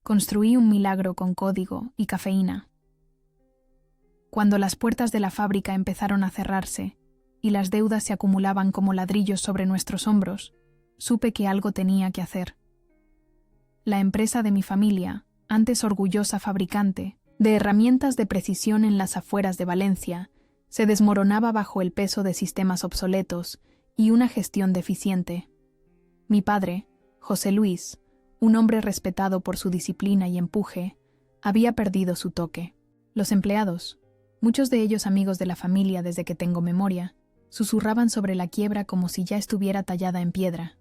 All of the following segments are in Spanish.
Construí un milagro con código y cafeína. Cuando las puertas de la fábrica empezaron a cerrarse y las deudas se acumulaban como ladrillos sobre nuestros hombros, supe que algo tenía que hacer. La empresa de mi familia, antes orgullosa fabricante de herramientas de precisión en las afueras de Valencia, se desmoronaba bajo el peso de sistemas obsoletos y una gestión deficiente. Mi padre, José Luis, un hombre respetado por su disciplina y empuje, había perdido su toque. Los empleados, muchos de ellos amigos de la familia desde que tengo memoria, susurraban sobre la quiebra como si ya estuviera tallada en piedra.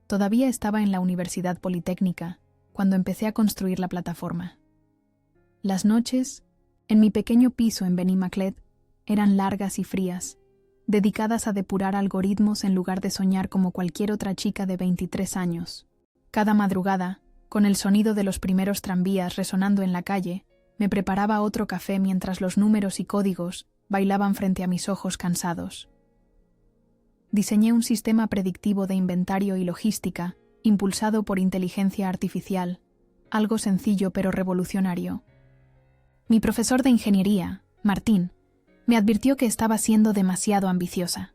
Todavía estaba en la Universidad Politécnica cuando empecé a construir la plataforma. Las noches, en mi pequeño piso en Benimaclet, eran largas y frías, dedicadas a depurar algoritmos en lugar de soñar como cualquier otra chica de 23 años. Cada madrugada, con el sonido de los primeros tranvías resonando en la calle, me preparaba otro café mientras los números y códigos bailaban frente a mis ojos cansados. Diseñé un sistema predictivo de inventario y logística, impulsado por inteligencia artificial, algo sencillo pero revolucionario. Mi profesor de ingeniería, Martín, me advirtió que estaba siendo demasiado ambiciosa.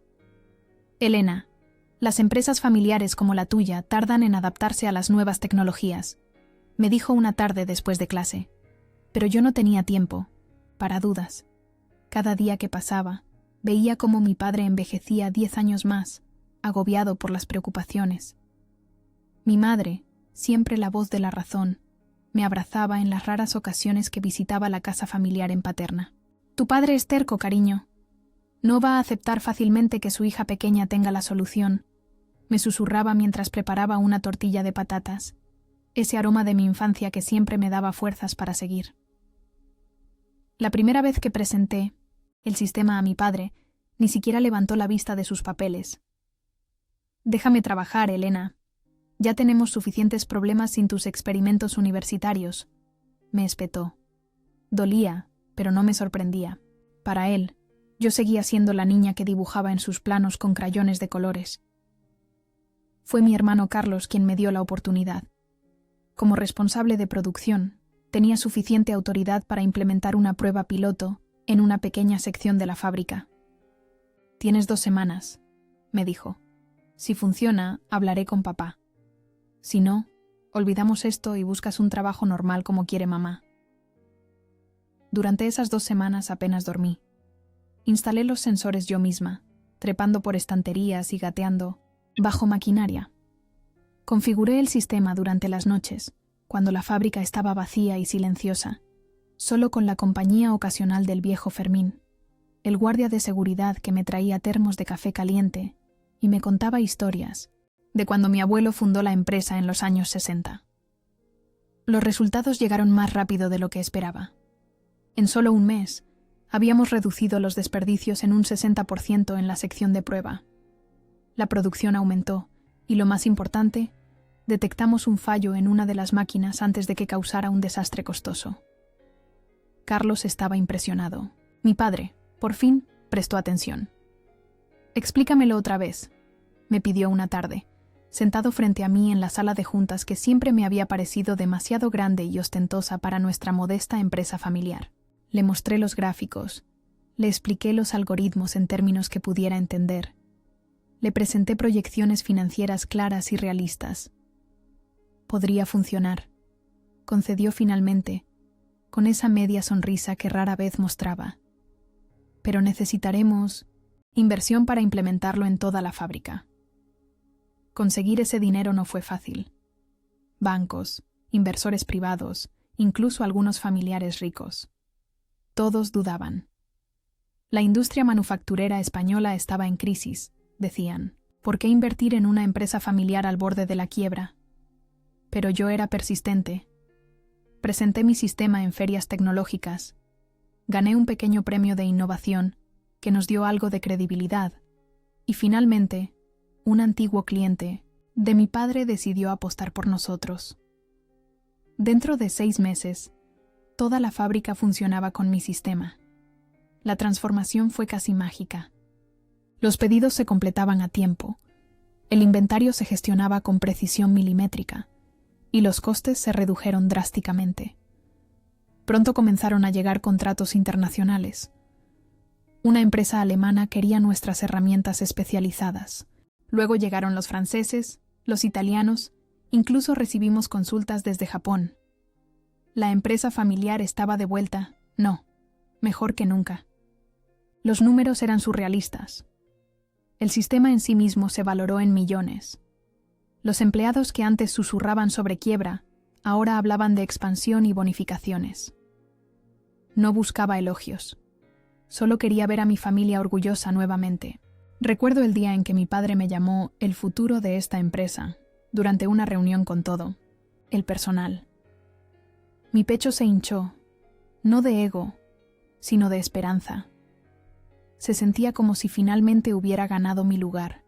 Elena, las empresas familiares como la tuya tardan en adaptarse a las nuevas tecnologías, me dijo una tarde después de clase. Pero yo no tenía tiempo para dudas. Cada día que pasaba, veía cómo mi padre envejecía 10 años más, agobiado por las preocupaciones. Mi madre, siempre la voz de la razón, me abrazaba en las raras ocasiones que visitaba la casa familiar en Paterna. Tu padre es terco, cariño. No va a aceptar fácilmente que su hija pequeña tenga la solución, me susurraba mientras preparaba una tortilla de patatas, ese aroma de mi infancia que siempre me daba fuerzas para seguir. La primera vez que presenté el sistema a mi padre, ni siquiera levantó la vista de sus papeles. Déjame trabajar, Elena. Ya tenemos suficientes problemas sin tus experimentos universitarios, me espetó. Dolía, pero no me sorprendía. Para él, yo seguía siendo la niña que dibujaba en sus planos con crayones de colores. Fue mi hermano Carlos quien me dio la oportunidad. Como responsable de producción, tenía suficiente autoridad para implementar una prueba piloto en una pequeña sección de la fábrica. Tienes 2 semanas, me dijo. Si funciona, hablaré con papá. Si no, olvidamos esto y buscas un trabajo normal como quiere mamá. Durante esas 2 semanas apenas dormí. Instalé los sensores yo misma, trepando por estanterías y gateando bajo maquinaria. Configuré el sistema durante las noches, cuando la fábrica estaba vacía y silenciosa, solo con la compañía ocasional del viejo Fermín, el guardia de seguridad que me traía termos de café caliente y me contaba historias de cuando mi abuelo fundó la empresa en los años 60. Los resultados llegaron más rápido de lo que esperaba. En solo un mes, habíamos reducido los desperdicios en un 60% en la sección de prueba. La producción aumentó y, lo más importante, detectamos un fallo en una de las máquinas antes de que causara un desastre costoso. Carlos estaba impresionado. Mi padre, por fin, prestó atención. «Explícamelo otra vez», me pidió una tarde, sentado frente a mí en la sala de juntas que siempre me había parecido demasiado grande y ostentosa para nuestra modesta empresa familiar. Le mostré los gráficos, le expliqué los algoritmos en términos que pudiera entender. Le presenté proyecciones financieras claras y realistas. Podría funcionar, concedió finalmente, con esa media sonrisa que rara vez mostraba. Pero necesitaremos inversión para implementarlo en toda la fábrica. Conseguir ese dinero no fue fácil. Bancos, inversores privados, incluso algunos familiares ricos. Todos dudaban. La industria manufacturera española estaba en crisis, decían. ¿Por qué invertir en una empresa familiar al borde de la quiebra? Pero yo era persistente. Presenté mi sistema en ferias tecnológicas. Gané un pequeño premio de innovación que nos dio algo de credibilidad. Y finalmente, un antiguo cliente de mi padre decidió apostar por nosotros. Dentro de 6 meses, toda la fábrica funcionaba con mi sistema. La transformación fue casi mágica. Los pedidos se completaban a tiempo. El inventario se gestionaba con precisión milimétrica. y los costes se redujeron drásticamente. Pronto comenzaron a llegar contratos internacionales. Una empresa alemana quería nuestras herramientas especializadas. Luego llegaron los franceses, los italianos, incluso recibimos consultas desde Japón. La empresa familiar estaba de vuelta, mejor que nunca. Los números eran surrealistas. El sistema en sí mismo se valoró en millones. Los empleados que antes susurraban sobre quiebra, ahora hablaban de expansión y bonificaciones. No buscaba elogios. Solo quería ver a mi familia orgullosa nuevamente. Recuerdo el día en que mi padre me llamó el futuro de esta empresa, durante una reunión con todo, el personal. Mi pecho se hinchó, no de ego, sino de esperanza. Se sentía como si finalmente hubiera ganado mi lugar.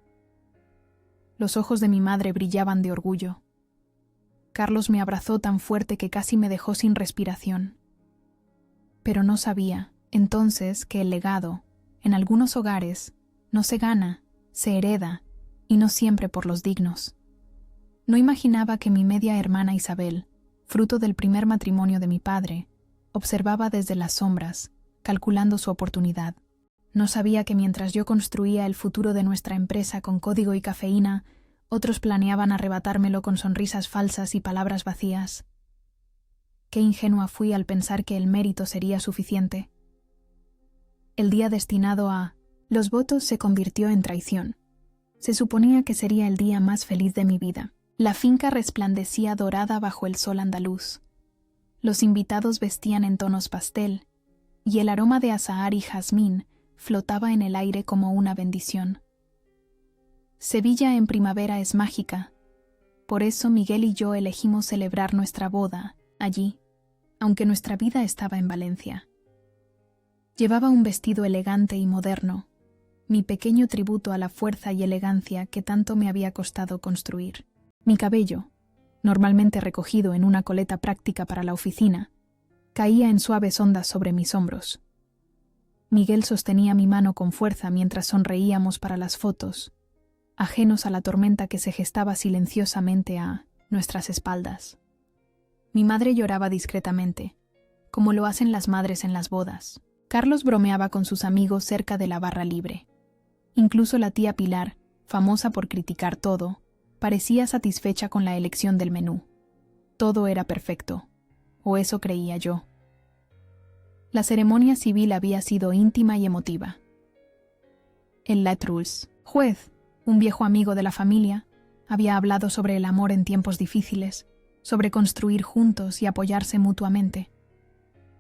Los ojos de mi madre brillaban de orgullo. Carlos me abrazó tan fuerte que casi me dejó sin respiración. Pero no sabía, entonces, que el legado, en algunos hogares, no se gana, se hereda, y no siempre por los dignos. No imaginaba que mi media hermana Isabel, fruto del primer matrimonio de mi padre, observaba desde las sombras, calculando su oportunidad. No sabía que mientras yo construía el futuro de nuestra empresa con código y cafeína, otros planeaban arrebatármelo con sonrisas falsas y palabras vacías. Qué ingenua fui al pensar que el mérito sería suficiente. El día destinado a los votos se convirtió en traición. Se suponía que sería el día más feliz de mi vida. La finca resplandecía dorada bajo el sol andaluz. Los invitados vestían en tonos pastel, y el aroma de azahar y jazmín flotaba en el aire como una bendición. Sevilla en primavera es mágica. Por eso Miguel y yo elegimos celebrar nuestra boda allí, aunque nuestra vida estaba en Valencia. Llevaba un vestido elegante y moderno, mi pequeño tributo a la fuerza y elegancia que tanto me había costado construir. Mi cabello, normalmente recogido en una coleta práctica para la oficina, caía en suaves ondas sobre mis hombros. Miguel sostenía mi mano con fuerza mientras sonreíamos para las fotos, ajenos a la tormenta que se gestaba silenciosamente a nuestras espaldas. Mi madre lloraba discretamente, como lo hacen las madres en las bodas. Carlos bromeaba con sus amigos cerca de la barra libre. Incluso la tía Pilar, famosa por criticar todo, parecía satisfecha con la elección del menú. Todo era perfecto, o eso creía yo. La ceremonia civil había sido íntima y emotiva. El Latruls, juez, un viejo amigo de la familia, había hablado sobre el amor en tiempos difíciles, sobre construir juntos y apoyarse mutuamente.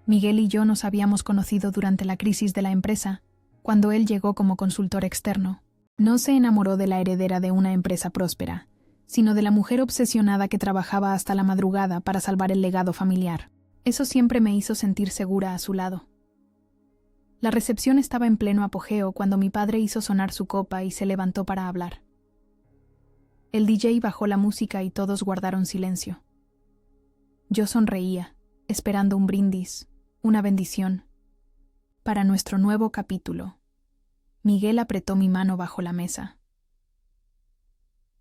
Miguel y yo nos habíamos conocido durante la crisis de la empresa, cuando él llegó como consultor externo. No se enamoró de la heredera de una empresa próspera, sino de la mujer obsesionada que trabajaba hasta la madrugada para salvar el legado familiar. Eso siempre me hizo sentir segura a su lado. La recepción estaba en pleno apogeo cuando mi padre hizo sonar su copa y se levantó para hablar. El DJ bajó la música y todos guardaron silencio. Yo sonreía, esperando un brindis, una bendición. Para nuestro nuevo capítulo. Miguel apretó mi mano bajo la mesa.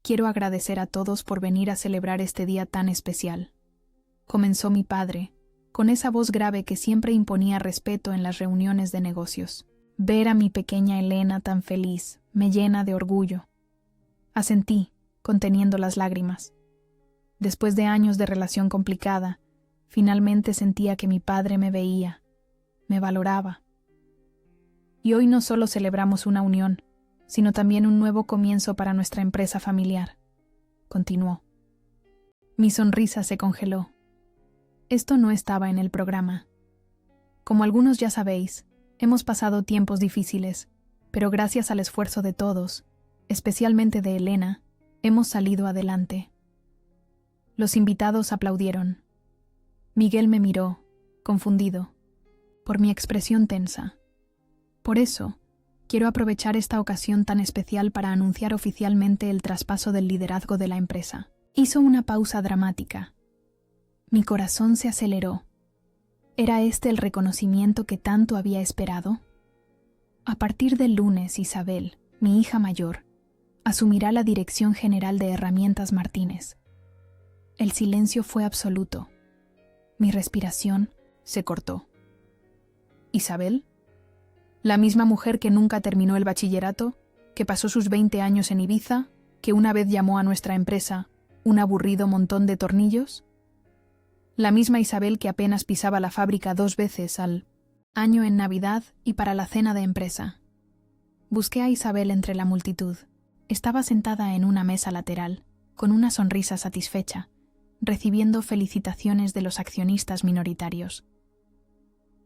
Quiero agradecer a todos por venir a celebrar este día tan especial. Comenzó mi padre, con esa voz grave que siempre imponía respeto en las reuniones de negocios. Ver a mi pequeña Elena tan feliz me llena de orgullo. Asentí, conteniendo las lágrimas. Después de años de relación complicada, finalmente sentía que mi padre me veía, me valoraba. Y hoy no solo celebramos una unión, sino también un nuevo comienzo para nuestra empresa familiar. Continuó. Mi sonrisa se congeló. Esto no estaba en el programa. Como algunos ya sabéis, hemos pasado tiempos difíciles, pero gracias al esfuerzo de todos, especialmente de Elena, hemos salido adelante. Los invitados aplaudieron. Miguel me miró, confundido, por mi expresión tensa. Por eso, quiero aprovechar esta ocasión tan especial para anunciar oficialmente el traspaso del liderazgo de la empresa. Hizo una pausa dramática. Mi corazón se aceleró. ¿Era este el reconocimiento que tanto había esperado? A partir del lunes, Isabel, mi hija mayor, asumirá la dirección general de Herramientas Martínez. El silencio fue absoluto. Mi respiración se cortó. ¿Isabel? ¿La misma mujer que nunca terminó el bachillerato, que pasó sus 20 años en Ibiza, que una vez llamó a nuestra empresa un aburrido montón de tornillos? La misma Isabel que apenas pisaba la fábrica 2 veces al año en Navidad y para la cena de empresa. Busqué a Isabel entre la multitud. Estaba sentada en una mesa lateral, con una sonrisa satisfecha, recibiendo felicitaciones de los accionistas minoritarios.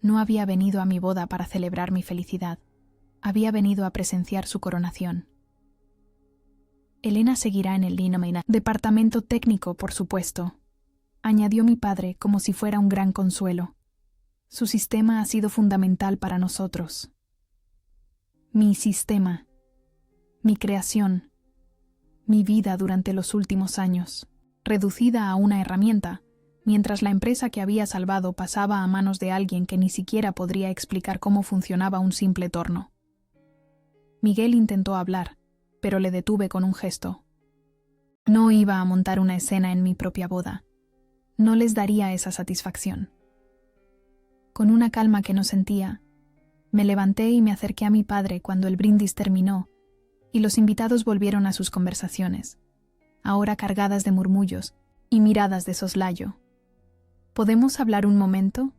No había venido a mi boda para celebrar mi felicidad. Había venido a presenciar su coronación. Elena seguirá en el Linomeina, departamento técnico, por supuesto, añadió mi padre como si fuera un gran consuelo. Su sistema ha sido fundamental para nosotros. Mi sistema, mi creación, mi vida durante los últimos años, reducida a una herramienta, mientras la empresa que había salvado pasaba a manos de alguien que ni siquiera podría explicar cómo funcionaba un simple torno. Miguel intentó hablar, pero le detuve con un gesto. No iba a montar una escena en mi propia boda. No les daría esa satisfacción. Con una calma que no sentía, me levanté y me acerqué a mi padre cuando el brindis terminó y los invitados volvieron a sus conversaciones, ahora cargadas de murmullos y miradas de soslayo. ¿Podemos hablar un momento?,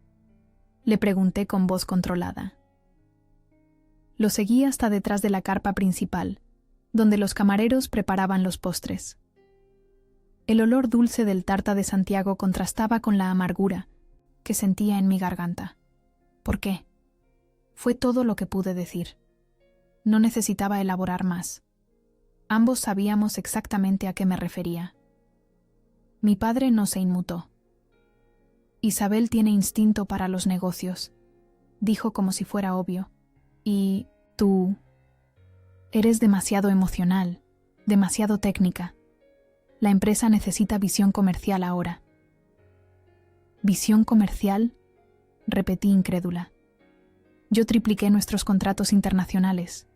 le pregunté con voz controlada. Lo seguí hasta detrás de la carpa principal, donde los camareros preparaban los postres. El olor dulce del tarta de Santiago contrastaba con la amargura que sentía en mi garganta. ¿Por qué? Fue todo lo que pude decir. No necesitaba elaborar más. Ambos sabíamos exactamente a qué me refería. Mi padre no se inmutó. Isabel tiene instinto para los negocios, dijo como si fuera obvio. Y tú eres demasiado emocional, demasiado técnica. La empresa necesita visión comercial ahora. ¿Visión comercial?, repetí incrédula. Yo tripliqué nuestros contratos internacionales.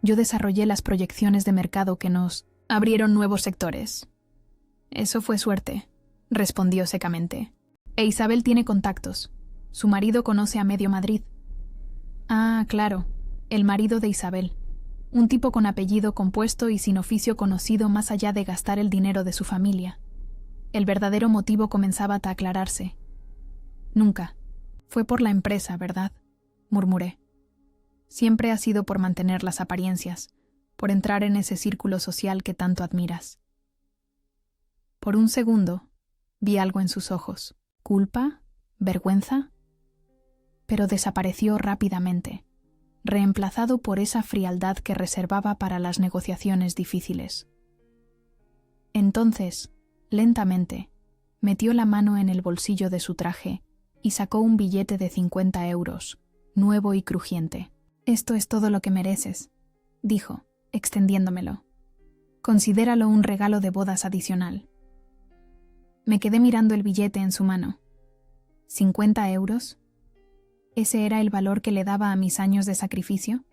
Yo desarrollé las proyecciones de mercado que nos abrieron nuevos sectores. Eso fue suerte, respondió secamente. E Isabel tiene contactos. Su marido conoce a medio Madrid. Ah, claro, el marido de Isabel. Un tipo con apellido compuesto y sin oficio conocido más allá de gastar el dinero de su familia. El verdadero motivo comenzaba a aclararse. Nunca. Fue por la empresa, ¿verdad?, murmuré. Siempre ha sido por mantener las apariencias, por entrar en ese círculo social que tanto admiras. Por un segundo, vi algo en sus ojos. ¿Culpa? ¿Vergüenza? Pero desapareció rápidamente, reemplazado por esa frialdad que reservaba para las negociaciones difíciles. Entonces, lentamente, metió la mano en el bolsillo de su traje y sacó un billete de 50 euros, nuevo y crujiente. «Esto es todo lo que mereces», dijo, extendiéndomelo. «Considéralo un regalo de bodas adicional». Me quedé mirando el billete en su mano. ¿50 euros? ¿Ese era el valor que le daba a mis años de sacrificio?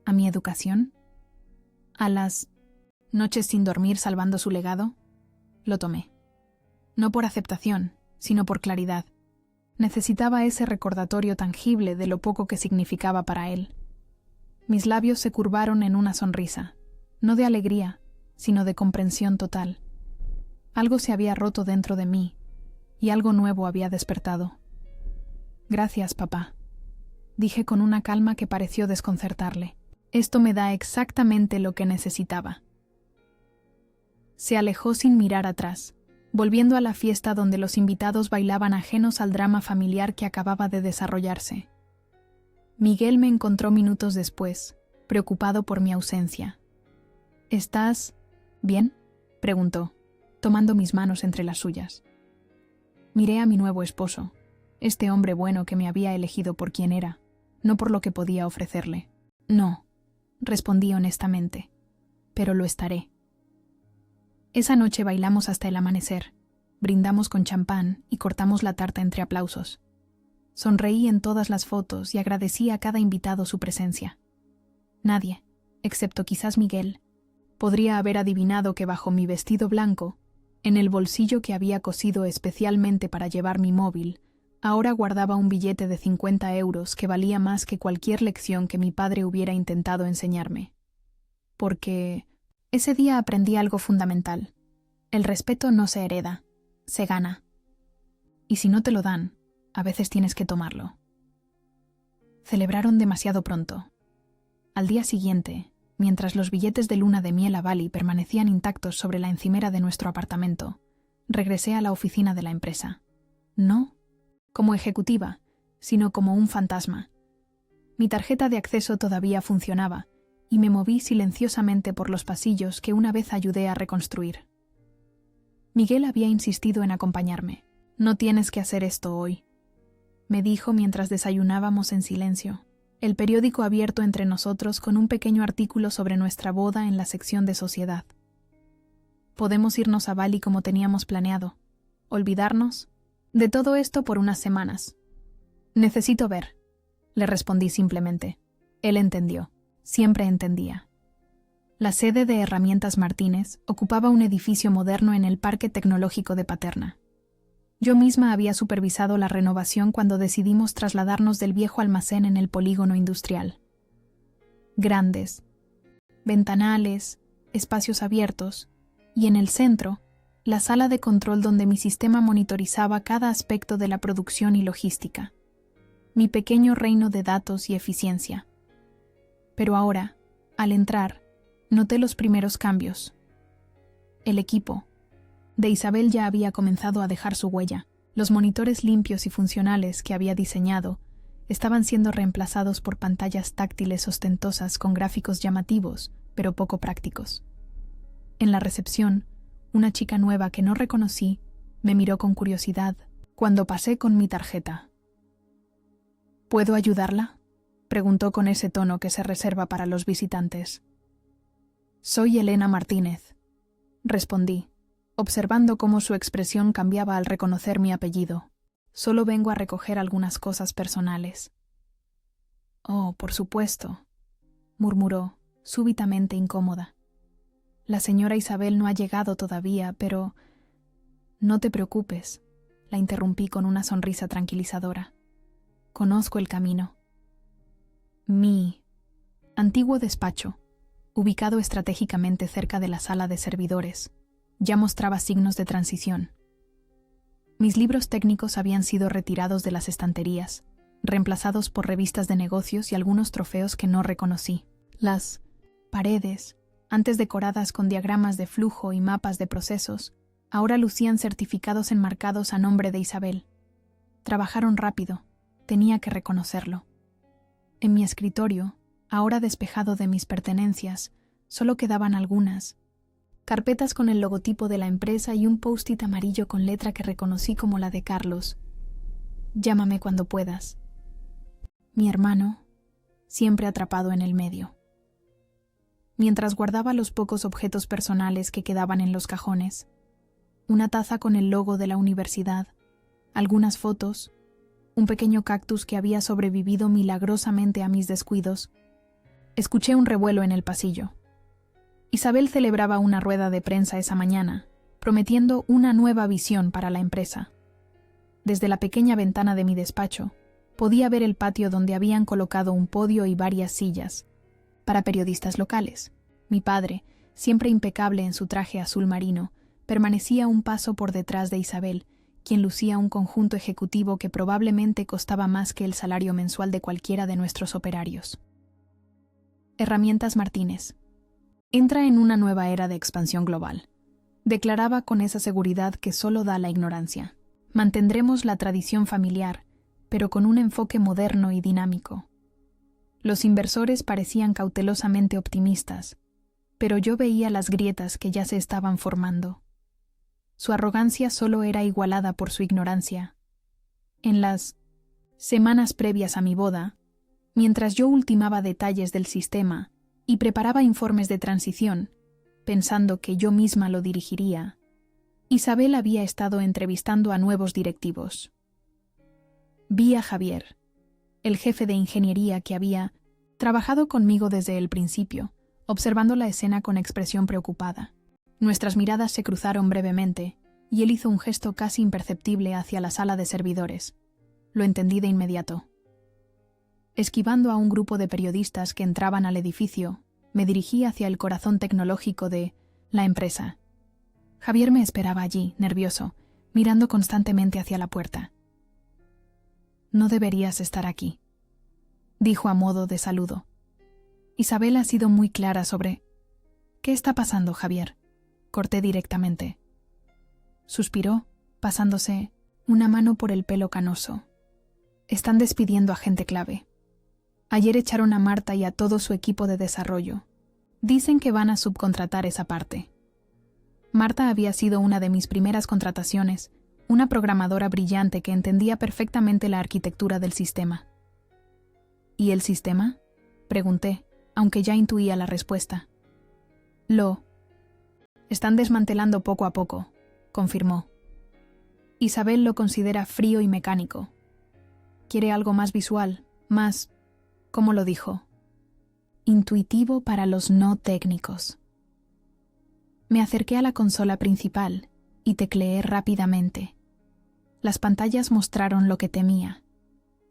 ¿A mi educación? ¿A las noches sin dormir salvando su legado? Lo tomé. No por aceptación, sino por claridad. Necesitaba ese recordatorio tangible de lo poco que significaba para él. Mis labios se curvaron en una sonrisa, no de alegría, sino de comprensión total. Algo se había roto dentro de mí, y algo nuevo había despertado. «Gracias, papá», dije con una calma que pareció desconcertarle. «Esto me da exactamente lo que necesitaba». Se alejó sin mirar atrás, volviendo a la fiesta donde los invitados bailaban ajenos al drama familiar que acababa de desarrollarse. Miguel me encontró minutos después, preocupado por mi ausencia. «¿Estás bien?», preguntó, tomando mis manos entre las suyas. Miré a mi nuevo esposo, este hombre bueno que me había elegido por quien era, no por lo que podía ofrecerle. «No», respondí honestamente, «pero lo estaré». Esa noche bailamos hasta el amanecer, brindamos con champán y cortamos la tarta entre aplausos. Sonreí en todas las fotos y agradecí a cada invitado su presencia. Nadie, excepto quizás Miguel, podría haber adivinado que bajo mi vestido blanco En el bolsillo que había cosido especialmente para llevar mi móvil, ahora guardaba un billete de 50 euros que valía más que cualquier lección que mi padre hubiera intentado enseñarme. Porque ese día aprendí algo fundamental. El respeto no se hereda, se gana. Y si no te lo dan, a veces tienes que tomarlo. Celebraron demasiado pronto. Al día siguiente, mientras los billetes de luna de miel a Bali permanecían intactos sobre la encimera de nuestro apartamento, regresé a la oficina de la empresa. No como ejecutiva, sino como un fantasma. Mi tarjeta de acceso todavía funcionaba, y me moví silenciosamente por los pasillos que una vez ayudé a reconstruir. Miguel había insistido en acompañarme. «No tienes que hacer esto hoy», me dijo mientras desayunábamos en silencio, el periódico abierto entre nosotros con un pequeño artículo sobre nuestra boda en la sección de sociedad. Podemos irnos a Bali como teníamos planeado, olvidarnos de todo esto por unas semanas. Necesito ver, le respondí simplemente. Él entendió, siempre entendía. La sede de Herramientas Martínez ocupaba un edificio moderno en el Parque Tecnológico de Paterna. Yo misma había supervisado la renovación cuando decidimos trasladarnos del viejo almacén en el polígono industrial. Grandes, ventanales, espacios abiertos, y en el centro, la sala de control donde mi sistema monitorizaba cada aspecto de la producción y logística. Mi pequeño reino de datos y eficiencia. Pero ahora, al entrar, noté los primeros cambios. El equipo de Isabel ya había comenzado a dejar su huella. Los monitores limpios y funcionales que había diseñado estaban siendo reemplazados por pantallas táctiles ostentosas con gráficos llamativos, pero poco prácticos. En la recepción, una chica nueva que no reconocí me miró con curiosidad cuando pasé con mi tarjeta. ¿Puedo ayudarla?, preguntó con ese tono que se reserva para los visitantes. Soy Elena Martínez, respondí, observando cómo su expresión cambiaba al reconocer mi apellido. Solo vengo a recoger algunas cosas personales. Oh, por supuesto, murmuró, súbitamente incómoda. La señora Isabel no ha llegado todavía, pero... No te preocupes, la interrumpí con una sonrisa tranquilizadora. Conozco el camino. Mi antiguo despacho, ubicado estratégicamente cerca de la sala de servidores, ya mostraba signos de transición. Mis libros técnicos habían sido retirados de las estanterías, reemplazados por revistas de negocios y algunos trofeos que no reconocí. Las paredes, antes decoradas con diagramas de flujo y mapas de procesos, ahora lucían certificados enmarcados a nombre de Isabel. Trabajaron rápido, tenía que reconocerlo. En mi escritorio, ahora despejado de mis pertenencias, solo quedaban algunas. Carpetas con el logotipo de la empresa y un post-it amarillo con letra que reconocí como la de Carlos. Llámame cuando puedas. Mi hermano, siempre atrapado en el medio. Mientras guardaba los pocos objetos personales que quedaban en los cajones, una taza con el logo de la universidad, algunas fotos, un pequeño cactus que había sobrevivido milagrosamente a mis descuidos, escuché un revuelo en el pasillo. Isabel celebraba una rueda de prensa esa mañana, prometiendo una nueva visión para la empresa. Desde la pequeña ventana de mi despacho, podía ver el patio donde habían colocado un podio y varias sillas para periodistas locales. Mi padre, siempre impecable en su traje azul marino, permanecía un paso por detrás de Isabel, quien lucía un conjunto ejecutivo que probablemente costaba más que el salario mensual de cualquiera de nuestros operarios. Herramientas Martínez. Entra en una nueva era de expansión global, declaraba con esa seguridad que solo da la ignorancia. Mantendremos la tradición familiar, pero con un enfoque moderno y dinámico. Los inversores parecían cautelosamente optimistas, pero yo veía las grietas que ya se estaban formando. Su arrogancia solo era igualada por su ignorancia. En las semanas previas a mi boda, mientras yo ultimaba detalles del sistema y preparaba informes de transición, pensando que yo misma lo dirigiría, Isabel había estado entrevistando a nuevos directivos. Vi a Javier, el jefe de ingeniería que había trabajado conmigo desde el principio, observando la escena con expresión preocupada. Nuestras miradas se cruzaron brevemente, y él hizo un gesto casi imperceptible hacia la sala de servidores. Lo entendí de inmediato. Esquivando a un grupo de periodistas que entraban al edificio, me dirigí hacia el corazón tecnológico de la empresa. Javier me esperaba allí, nervioso, mirando constantemente hacia la puerta. «No deberías estar aquí», dijo a modo de saludo. Isabel ha sido muy clara sobre... «¿Qué está pasando, Javier?», corté directamente. Suspiró, pasándose una mano por el pelo canoso. «Están despidiendo a gente clave. Ayer echaron a Marta y a todo su equipo de desarrollo. Dicen que van a subcontratar esa parte. Marta había sido una de mis primeras contrataciones, una programadora brillante que entendía perfectamente la arquitectura del sistema». «¿Y el sistema?», pregunté, aunque ya intuía la respuesta. «Lo están desmantelando poco a poco», confirmó. Isabel lo considera frío y mecánico. Quiere algo más visual, más, ¿cómo lo dijo?, intuitivo para los no técnicos. Me acerqué a la consola principal y tecleé rápidamente. Las pantallas mostraron lo que temía.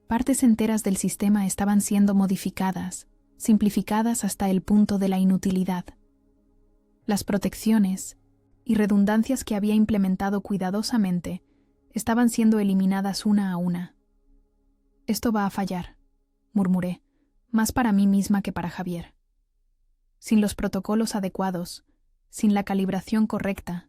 Partes enteras del sistema estaban siendo modificadas, simplificadas hasta el punto de la inutilidad. Las protecciones y redundancias que había implementado cuidadosamente estaban siendo eliminadas una a una. «Esto va a fallar», murmuré, más para mí misma que para Javier. Sin los protocolos adecuados, sin la calibración correcta,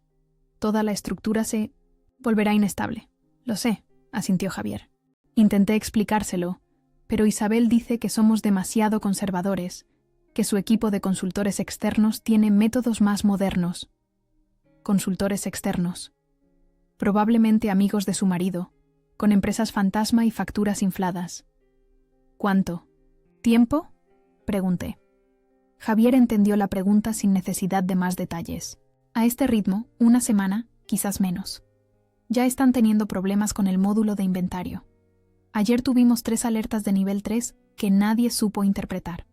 toda la estructura se volverá inestable. «Lo sé», asintió Javier. Intenté explicárselo, pero Isabel dice que somos demasiado conservadores, que su equipo de consultores externos tiene métodos más modernos. Consultores externos. Probablemente amigos de su marido, con empresas fantasma y facturas infladas. «¿Cuánto tiempo?», pregunté. Javier entendió la pregunta sin necesidad de más detalles. «A este ritmo, una semana, quizás menos. Ya están teniendo problemas con el módulo de inventario. Ayer tuvimos 3 alertas de nivel 3 que nadie supo interpretar».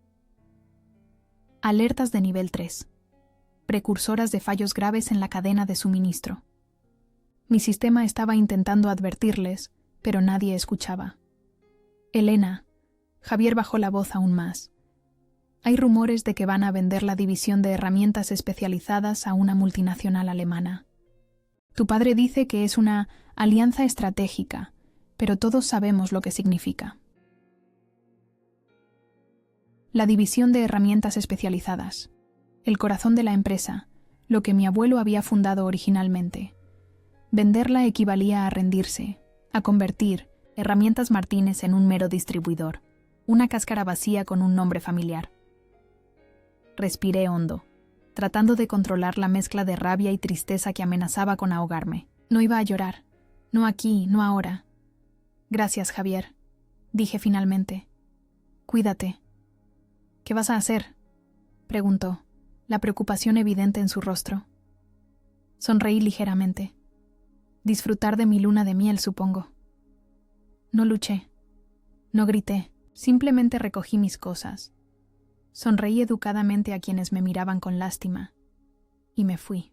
Alertas de nivel 3. Precursoras de fallos graves en la cadena de suministro. Mi sistema estaba intentando advertirles, pero nadie escuchaba. «Elena», Javier bajó la voz aún más. «Hay rumores de que van a vender la división de herramientas especializadas a una multinacional alemana. Tu padre dice que es una alianza estratégica, pero todos sabemos lo que significa». La división de herramientas especializadas. El corazón de la empresa, lo que mi abuelo había fundado originalmente. Venderla equivalía a rendirse, a convertir Herramientas Martínez en un mero distribuidor, una cáscara vacía con un nombre familiar. Respiré hondo, tratando de controlar la mezcla de rabia y tristeza que amenazaba con ahogarme. No iba a llorar, no aquí, no ahora. «Gracias, Javier», dije finalmente. «Cuídate». «¿Qué vas a hacer?», preguntó, la preocupación evidente en su rostro. Sonreí ligeramente. «Disfrutar de mi luna de miel, supongo». No luché, no grité, simplemente recogí mis cosas. Sonreí educadamente a quienes me miraban con lástima y me fui.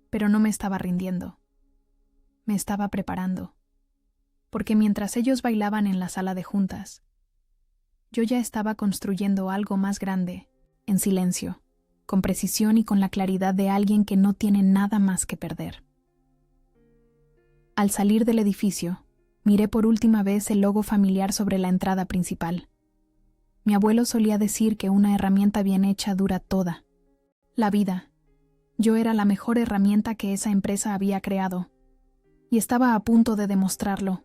Pero no me estaba rindiendo. Me estaba preparando. Porque mientras ellos bailaban en la sala de juntas, yo ya estaba construyendo algo más grande, en silencio, con precisión y con la claridad de alguien que no tiene nada más que perder. Al salir del edificio, miré por última vez el logo familiar sobre la entrada principal. Mi abuelo solía decir que una herramienta bien hecha dura toda la vida. Yo era la mejor herramienta que esa empresa había creado, y estaba a punto de demostrarlo.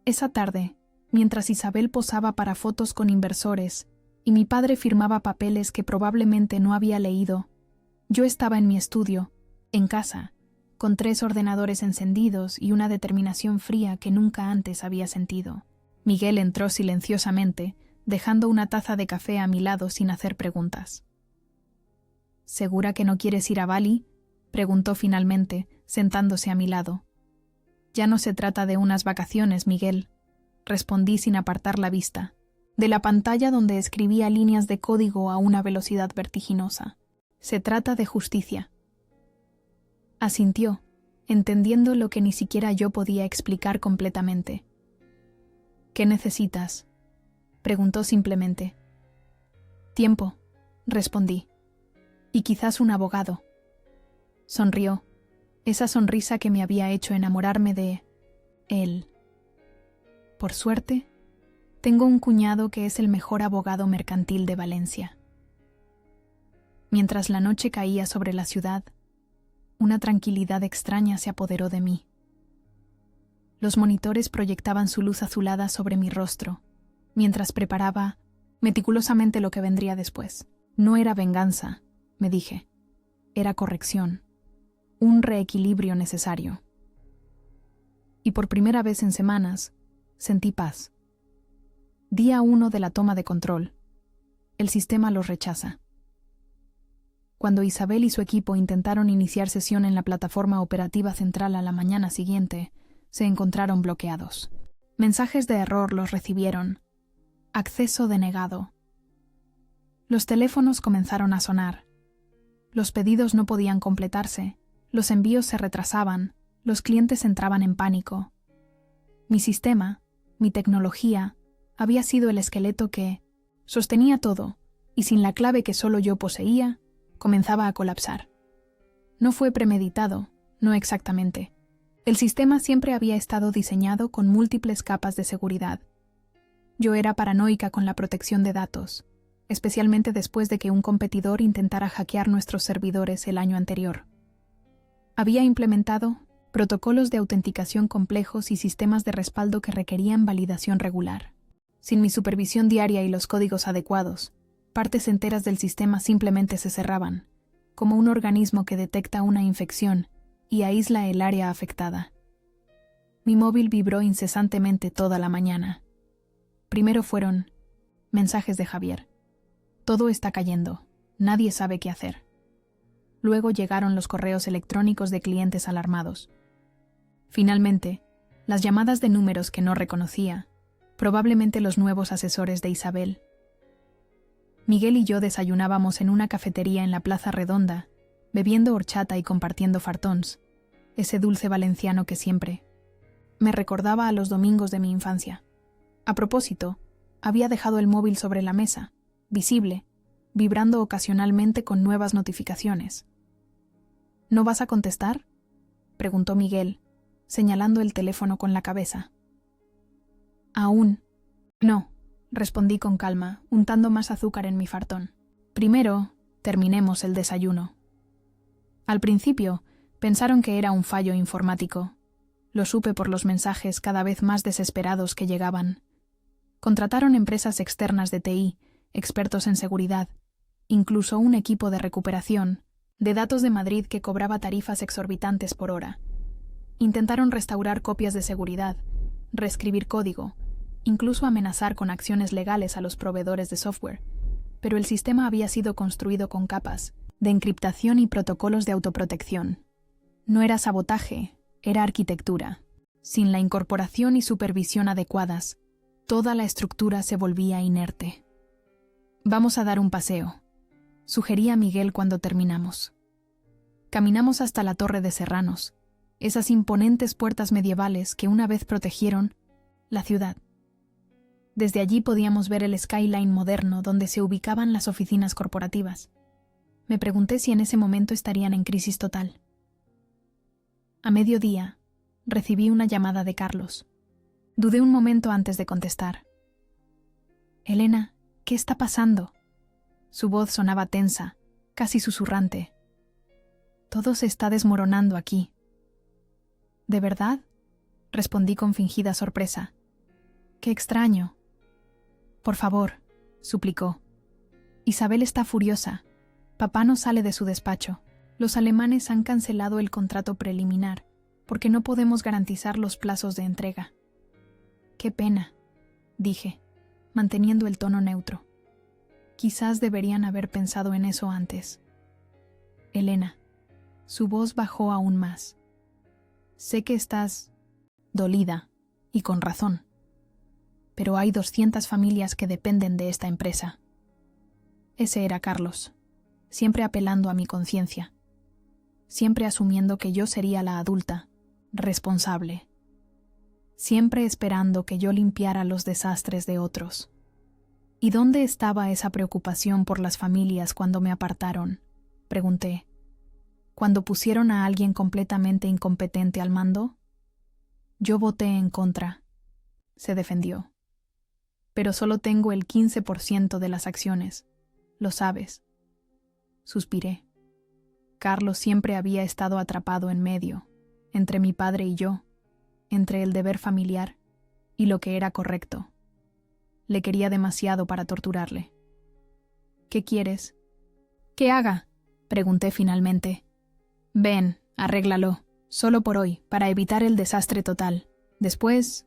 Esa tarde, mientras Isabel posaba para fotos con inversores y mi padre firmaba papeles que probablemente no había leído, yo estaba en mi estudio, en casa, con 3 ordenadores encendidos y una determinación fría que nunca antes había sentido. Miguel entró silenciosamente, dejando una taza de café a mi lado sin hacer preguntas. «¿Segura que no quieres ir a Bali?», preguntó finalmente, sentándose a mi lado. «Ya no se trata de unas vacaciones, Miguel», respondí sin apartar la vista, de la pantalla donde escribía líneas de código a una velocidad vertiginosa. Se trata de justicia. Asintió, entendiendo lo que ni siquiera yo podía explicar completamente. ¿Qué necesitas?, preguntó simplemente. Tiempo, respondí. Y quizás un abogado. Sonrió, esa sonrisa que me había hecho enamorarme de él. Por suerte, tengo un cuñado que es el mejor abogado mercantil de Valencia. Mientras la noche caía sobre la ciudad, una tranquilidad extraña se apoderó de mí. Los monitores proyectaban su luz azulada sobre mi rostro, mientras preparaba meticulosamente lo que vendría después. No era venganza, me dije. Era corrección, un reequilibrio necesario. Y por primera vez en semanas, sentí paz. Día 1 de la toma de control. El sistema los rechaza. Cuando Isabel y su equipo intentaron iniciar sesión en la plataforma operativa central a la mañana siguiente, se encontraron bloqueados. Mensajes de error los recibieron. Acceso denegado. Los teléfonos comenzaron a sonar. Los pedidos no podían completarse, los envíos se retrasaban, los clientes entraban en pánico. Mi sistema, mi tecnología, había sido el esqueleto que sostenía todo, y sin la clave que solo yo poseía, comenzaba a colapsar. No fue premeditado, no exactamente. El sistema siempre había estado diseñado con múltiples capas de seguridad. Yo era paranoica con la protección de datos, especialmente después de que un competidor intentara hackear nuestros servidores el año anterior. Había implementado protocolos de autenticación complejos y sistemas de respaldo que requerían validación regular. Sin mi supervisión diaria y los códigos adecuados, partes enteras del sistema simplemente se cerraban, como un organismo que detecta una infección y aísla el área afectada. Mi móvil vibró incesantemente toda la mañana. Primero fueron mensajes de Javier. Todo está cayendo, nadie sabe qué hacer. Luego llegaron los correos electrónicos de clientes alarmados. Finalmente, las llamadas de números que no reconocía, probablemente los nuevos asesores de Isabel. Miguel y yo desayunábamos en una cafetería en la Plaza Redonda, bebiendo horchata y compartiendo fartons, ese dulce valenciano que siempre me recordaba a los domingos de mi infancia. A propósito, había dejado el móvil sobre la mesa, visible, vibrando ocasionalmente con nuevas notificaciones. ¿No vas a contestar?, preguntó Miguel, señalando el teléfono con la cabeza. Aún. No, respondí con calma, untando más azúcar en mi fartón. Primero, terminemos el desayuno. Al principio, pensaron que era un fallo informático. Lo supe por los mensajes cada vez más desesperados que llegaban. Contrataron empresas externas de TI, expertos en seguridad, incluso un equipo de recuperación de datos de Madrid que cobraba tarifas exorbitantes por hora. Intentaron restaurar copias de seguridad, reescribir código, incluso amenazar con acciones legales a los proveedores de software, pero el sistema había sido construido con capas de encriptación y protocolos de autoprotección. No era sabotaje, era arquitectura. Sin la incorporación y supervisión adecuadas, toda la estructura se volvía inerte. Vamos a dar un paseo, sugería Miguel cuando terminamos. Caminamos hasta la Torre de Serranos, esas imponentes puertas medievales que una vez protegieron la ciudad. Desde allí podíamos ver el skyline moderno donde se ubicaban las oficinas corporativas. Me pregunté si en ese momento estarían en crisis total. A mediodía, recibí una llamada de Carlos. Dudé un momento antes de contestar. «Elena, ¿qué está pasando?». Su voz sonaba tensa, casi susurrante. «Todo se está desmoronando aquí». «¿De verdad?», respondí con fingida sorpresa. «Qué extraño». «Por favor», suplicó. «Isabel está furiosa. Papá no sale de su despacho. Los alemanes han cancelado el contrato preliminar porque no podemos garantizar los plazos de entrega». «Qué pena», dije, manteniendo el tono neutro. Quizás deberían haber pensado en eso antes. «Elena», su voz bajó aún más. «Sé que estás dolida, y con razón. Pero hay 200 familias que dependen de esta empresa». Ese era Carlos. siempre apelando a mi conciencia, siempre asumiendo que yo sería la adulta, responsable, siempre esperando que yo limpiara los desastres de otros. ¿Y dónde estaba esa preocupación por las familias cuando me apartaron?, pregunté. ¿Cuando pusieron a alguien completamente incompetente al mando? Yo voté en contra, se defendió. Pero solo tengo el 15% de las acciones, lo sabes. Suspiré. Carlos siempre había estado atrapado en medio, entre mi padre y yo, entre el deber familiar y lo que era correcto. Le quería demasiado para torturarle. ¿Qué quieres? ¿Qué haga?, pregunté finalmente. Ven, arréglalo, solo por hoy, para evitar el desastre total. Después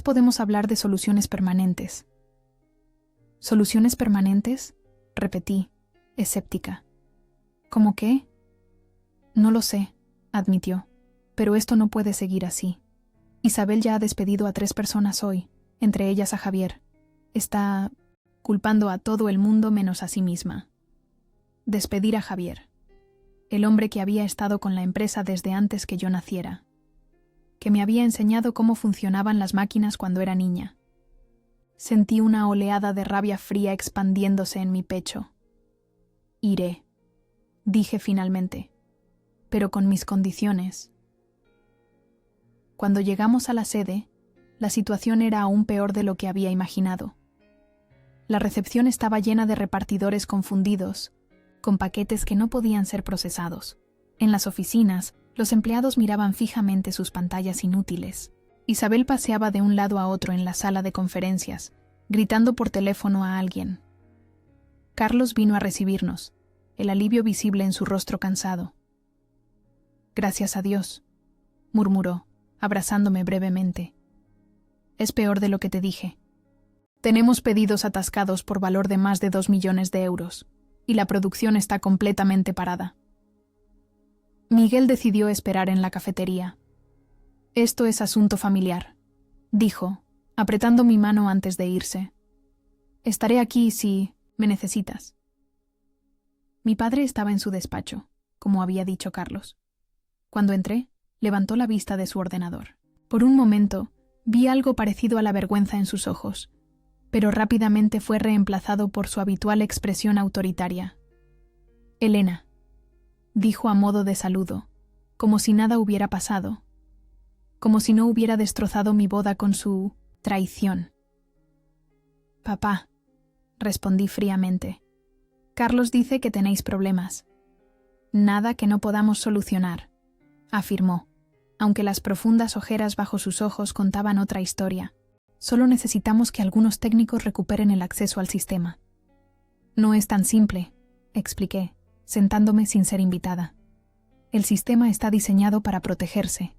podemos hablar de soluciones permanentes. ¿Soluciones permanentes?, repetí, escéptica. ¿Cómo qué? No lo sé, admitió, pero esto no puede seguir así. Isabel ya ha despedido a 3 personas hoy, entre ellas a Javier. Está culpando a todo el mundo menos a sí misma. Despedir a Javier, el hombre que había estado con la empresa desde antes que yo naciera, que me había enseñado cómo funcionaban las máquinas cuando era niña. Sentí una oleada de rabia fría expandiéndose en mi pecho. Iré, dije finalmente, pero con mis condiciones. Cuando llegamos a la sede, la situación era aún peor de lo que había imaginado. La recepción estaba llena de repartidores confundidos, con paquetes que no podían ser procesados. En las oficinas, los empleados miraban fijamente sus pantallas inútiles. Isabel paseaba de un lado a otro en la sala de conferencias, gritando por teléfono a alguien. Carlos vino a recibirnos, el alivio visible en su rostro cansado. «Gracias a Dios», murmuró, abrazándome brevemente. «Es peor de lo que te dije. Tenemos pedidos atascados por valor de más de 2 millones de euros, y la producción está completamente parada». Miguel decidió esperar en la cafetería. «Esto es asunto familiar», dijo, apretando mi mano antes de irse. «Estaré aquí si me necesitas». Mi padre estaba en su despacho, como había dicho Carlos. Cuando entré, levantó la vista de su ordenador. Por un momento, vi algo parecido a la vergüenza en sus ojos, pero rápidamente fue reemplazado por su habitual expresión autoritaria. «Elena», dijo a modo de saludo, como si nada hubiera pasado, como si no hubiera destrozado mi boda con su traición. «Papá», respondí fríamente. «Carlos dice que tenéis problemas». «Nada que no podamos solucionar», afirmó, aunque las profundas ojeras bajo sus ojos contaban otra historia. «Solo necesitamos que algunos técnicos recuperen el acceso al sistema». «No es tan simple», expliqué, sentándome sin ser invitada. «El sistema está diseñado para protegerse.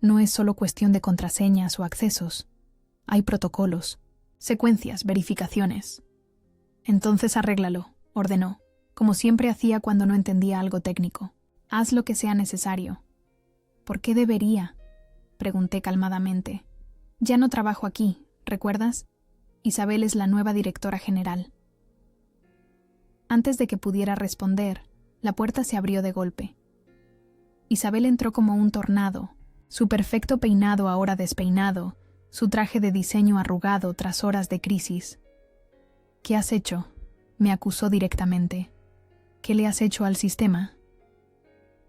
No es solo cuestión de contraseñas o accesos. Hay protocolos, secuencias, verificaciones». «Entonces arréglalo», ordenó, como siempre hacía cuando no entendía algo técnico. «Haz lo que sea necesario». «¿Por qué debería?», pregunté calmadamente. «Ya no trabajo aquí, ¿recuerdas? Isabel es la nueva directora general». Antes de que pudiera responder, la puerta se abrió de golpe. Isabel entró como un tornado, su perfecto peinado ahora despeinado, su traje de diseño arrugado tras horas de crisis. «¿Qué has hecho?», me acusó directamente. «¿Qué le has hecho al sistema?».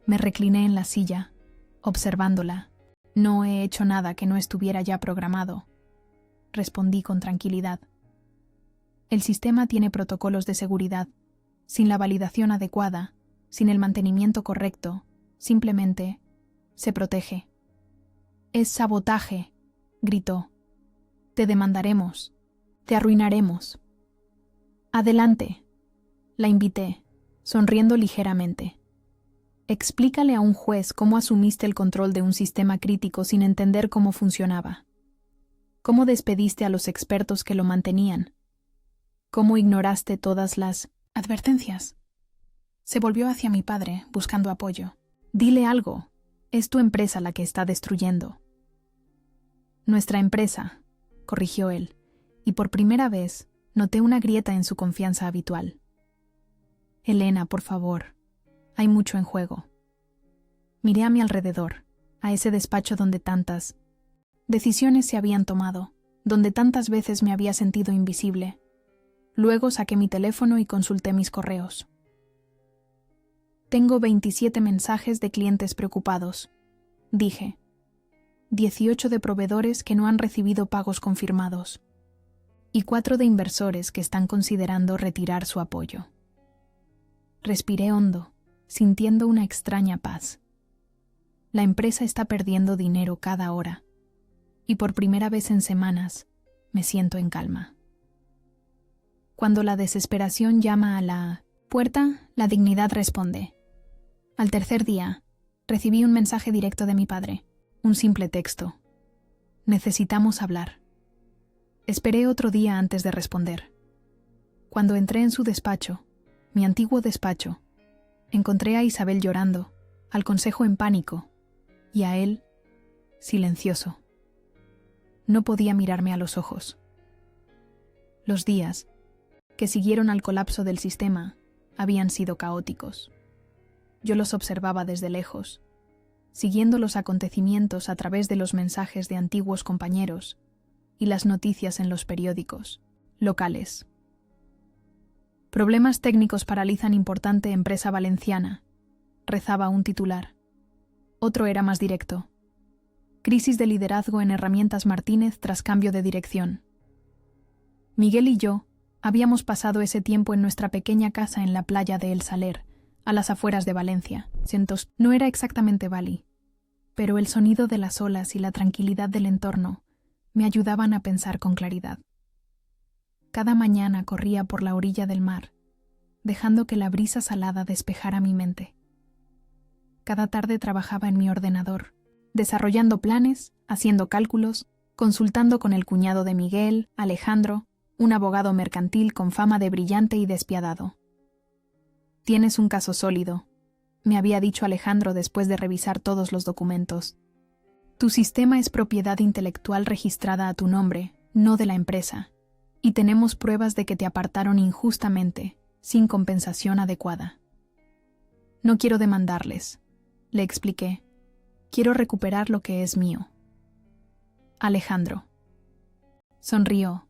Me recliné en la silla, observándola. «No he hecho nada que no estuviera ya programado», respondí con tranquilidad. «El sistema tiene protocolos de seguridad. Sin la validación adecuada, sin el mantenimiento correcto, simplemente se protege». «Es sabotaje», gritó. «Te demandaremos. Te arruinaremos». «Adelante», la invité, sonriendo ligeramente. «Explícale a un juez cómo asumiste el control de un sistema crítico sin entender cómo funcionaba. ¿Cómo despediste a los expertos que lo mantenían? ¿Cómo ignoraste todas las advertencias?». Se volvió hacia mi padre, buscando apoyo. «Dile algo. Es tu empresa la que está destruyendo». «Nuestra empresa», corrigió él, y por primera vez noté una grieta en su confianza habitual. Elena, por favor. Hay mucho en juego. Miré a mi alrededor, a ese despacho donde tantas decisiones se habían tomado, donde tantas veces me había sentido invisible. Luego saqué mi teléfono y consulté mis correos. Tengo 27 mensajes de clientes preocupados, dije. 18 de proveedores que no han recibido pagos confirmados. Y 4 de inversores que están considerando retirar su apoyo. Respiré hondo, sintiendo una extraña paz. La empresa está perdiendo dinero cada hora, y por primera vez en semanas me siento en calma. Cuando la desesperación llama a la puerta, la dignidad responde. Al tercer día, recibí un mensaje directo de mi padre, un simple texto. Necesitamos hablar. Esperé otro día antes de responder. Cuando entré en su despacho, mi antiguo despacho, encontré a Isabel llorando, al consejo en pánico, y a él, silencioso. No podía mirarme a los ojos. Los días, que siguieron al colapso del sistema, habían sido caóticos. Yo los observaba desde lejos, siguiendo los acontecimientos a través de los mensajes de antiguos compañeros y las noticias en los periódicos locales. Problemas técnicos paralizan importante empresa valenciana, rezaba un titular. Otro era más directo. Crisis de liderazgo en Herramientas Martínez tras cambio de dirección. Miguel y yo habíamos pasado ese tiempo en nuestra pequeña casa en la playa de El Saler, a las afueras de Valencia. No era exactamente Bali, pero el sonido de las olas y la tranquilidad del entorno me ayudaban a pensar con claridad. Cada mañana corría por la orilla del mar, dejando que la brisa salada despejara mi mente. Cada tarde trabajaba en mi ordenador, desarrollando planes, haciendo cálculos, consultando con el cuñado de Miguel, Alejandro, un abogado mercantil con fama de brillante y despiadado. «Tienes un caso sólido», me había dicho Alejandro después de revisar todos los documentos. «Tu sistema es propiedad intelectual registrada a tu nombre, no de la empresa, y tenemos pruebas de que te apartaron injustamente, sin compensación adecuada». «No quiero demandarles», le expliqué. «Quiero recuperar lo que es mío». Alejandro sonrió,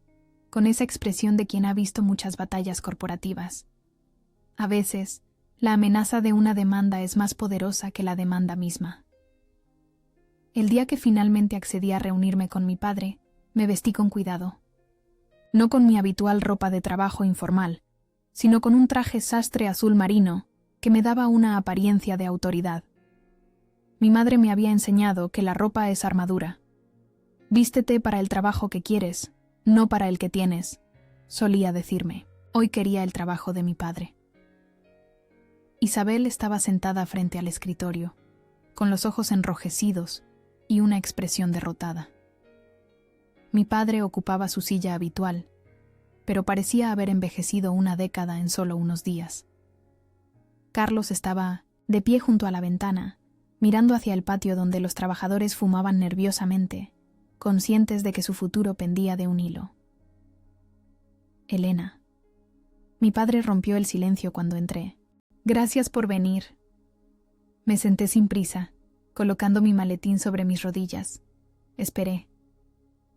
con esa expresión de quien ha visto muchas batallas corporativas. A veces, la amenaza de una demanda es más poderosa que la demanda misma. El día que finalmente accedí a reunirme con mi padre, me vestí con cuidado. No con mi habitual ropa de trabajo informal, sino con un traje sastre azul marino que me daba una apariencia de autoridad. Mi madre me había enseñado que la ropa es armadura. «Vístete para el trabajo que quieres, no para el que tienes», solía decirme. Hoy quería el trabajo de mi padre. Isabel estaba sentada frente al escritorio, con los ojos enrojecidos y una expresión derrotada. Mi padre ocupaba su silla habitual, pero parecía haber envejecido una década en solo unos días. Carlos estaba de pie junto a la ventana, mirando hacia el patio donde los trabajadores fumaban nerviosamente, conscientes de que su futuro pendía de un hilo. «Elena». Mi padre rompió el silencio cuando entré. «Gracias por venir». Me senté sin prisa, colocando mi maletín sobre mis rodillas. Esperé.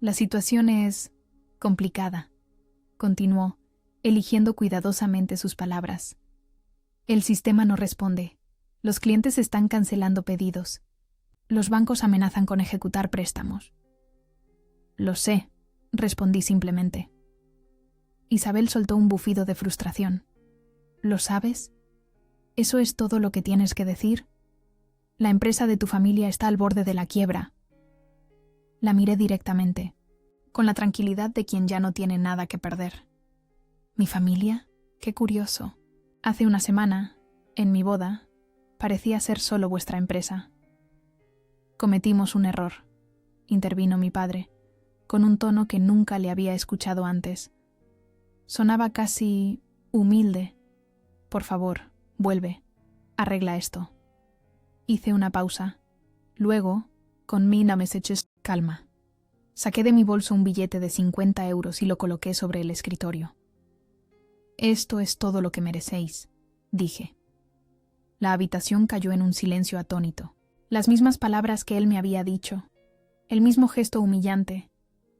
«La situación es complicada», continuó, eligiendo cuidadosamente sus palabras. «El sistema no responde. Los clientes están cancelando pedidos. Los bancos amenazan con ejecutar préstamos». «Lo sé», respondí simplemente. Isabel soltó un bufido de frustración. «¿Lo sabes? ¿Eso es todo lo que tienes que decir? La empresa de tu familia está al borde de la quiebra». La miré directamente, con la tranquilidad de quien ya no tiene nada que perder. ¿Mi familia? Qué curioso. Hace una semana, en mi boda, parecía ser solo vuestra empresa. «Cometimos un error», intervino mi padre, con un tono que nunca le había escuchado antes. Sonaba casi humilde. «Por favor, vuelve. Arregla esto». Hice una pausa. Luego, con mi messages, calma. Saqué de mi bolso un billete de 50 euros y lo coloqué sobre el escritorio. «Esto es todo lo que merecéis», dije. La habitación cayó en un silencio atónito. Las mismas palabras que él me había dicho. El mismo gesto humillante,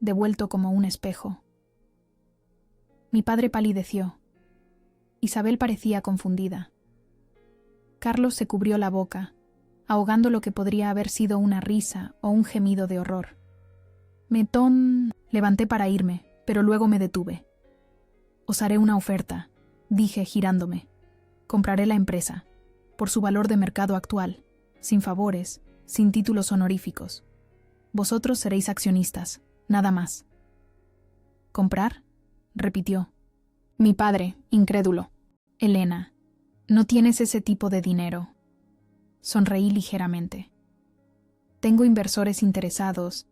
devuelto como un espejo. Mi padre palideció. Isabel parecía confundida. Carlos se cubrió la boca, ahogando lo que podría haber sido una risa o un gemido de horror. Levanté para irme, pero luego me detuve. Os haré una oferta, dije girándome. Compraré la empresa, por su valor de mercado actual, sin favores, sin títulos honoríficos. Vosotros seréis accionistas, nada más. ¿Comprar?, repitió. Mi padre, incrédulo. Elena, no tienes ese tipo de dinero. Sonreí ligeramente. Tengo inversores interesados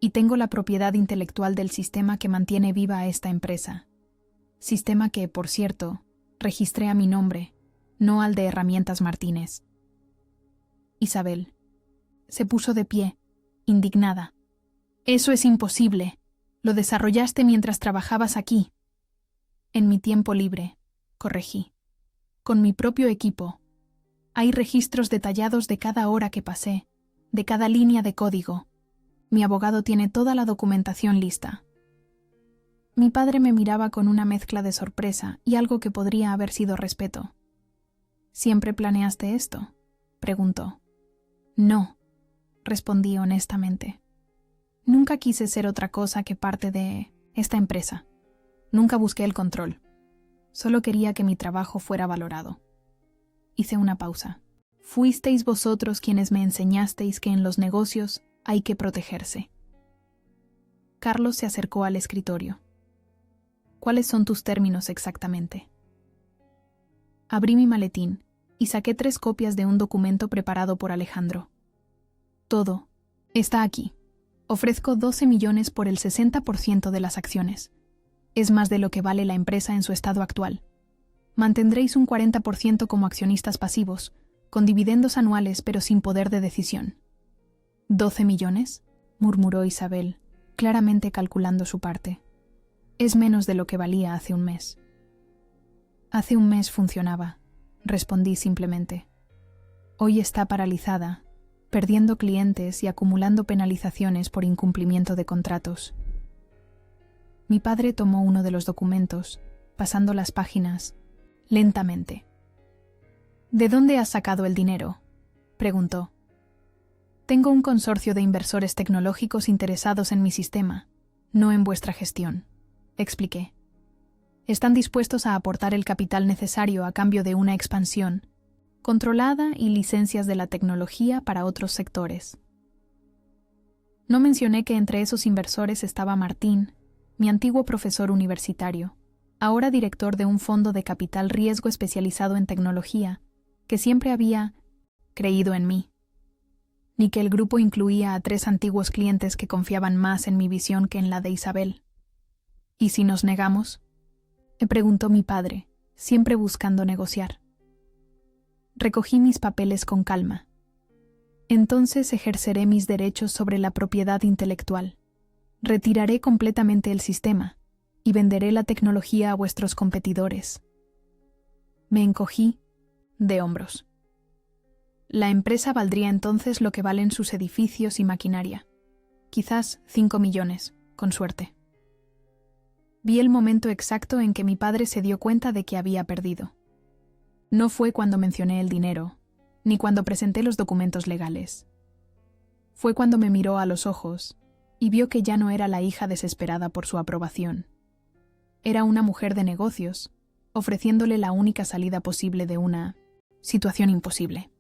y tengo la propiedad intelectual del sistema que mantiene viva a esta empresa. Sistema que, por cierto, registré a mi nombre, no al de Herramientas Martínez. Isabel se puso de pie, indignada. Eso es imposible. Lo desarrollaste mientras trabajabas aquí. En mi tiempo libre, corregí. Con mi propio equipo. Hay registros detallados de cada hora que pasé, de cada línea de código. Mi abogado tiene toda la documentación lista. Mi padre me miraba con una mezcla de sorpresa y algo que podría haber sido respeto. ¿Siempre planeaste esto?, preguntó. No, respondí honestamente. Nunca quise ser otra cosa que parte de esta empresa. Nunca busqué el control. Solo quería que mi trabajo fuera valorado. Hice una pausa. Fuisteis vosotros quienes me enseñasteis que en los negocios hay que protegerse. Carlos se acercó al escritorio. ¿Cuáles son tus términos exactamente? Abrí mi maletín y saqué 3 copias de un documento preparado por Alejandro. Todo está aquí. Ofrezco 12 millones por el 60% de las acciones. Es más de lo que vale la empresa en su estado actual. Mantendréis un 40% como accionistas pasivos, con dividendos anuales pero sin poder de decisión. ¿12 millones? Murmuró Isabel, claramente calculando su parte. Es menos de lo que valía hace un mes. Hace un mes funcionaba, respondí simplemente. Hoy está paralizada, perdiendo clientes y acumulando penalizaciones por incumplimiento de contratos. Mi padre tomó uno de los documentos, pasando las páginas, lentamente. ¿De dónde has sacado el dinero?, preguntó. Tengo un consorcio de inversores tecnológicos interesados en mi sistema, no en vuestra gestión, expliqué. Están dispuestos a aportar el capital necesario a cambio de una expansión controlada y licencias de la tecnología para otros sectores. No mencioné que entre esos inversores estaba Martín, mi antiguo profesor universitario, ahora director de un fondo de capital riesgo especializado en tecnología, que siempre había creído en mí, ni que el grupo incluía a 3 antiguos clientes que confiaban más en mi visión que en la de Isabel. ¿Y si nos negamos?, me preguntó mi padre, siempre buscando negociar. Recogí mis papeles con calma. Entonces ejerceré mis derechos sobre la propiedad intelectual. Retiraré completamente el sistema y venderé la tecnología a vuestros competidores. Me encogí de hombros. La empresa valdría entonces lo que valen sus edificios y maquinaria. Quizás 5 millones, con suerte. Vi el momento exacto en que mi padre se dio cuenta de que había perdido. No fue cuando mencioné el dinero, ni cuando presenté los documentos legales. Fue cuando me miró a los ojos y vio que ya no era la hija desesperada por su aprobación. Era una mujer de negocios, ofreciéndole la única salida posible de una situación imposible.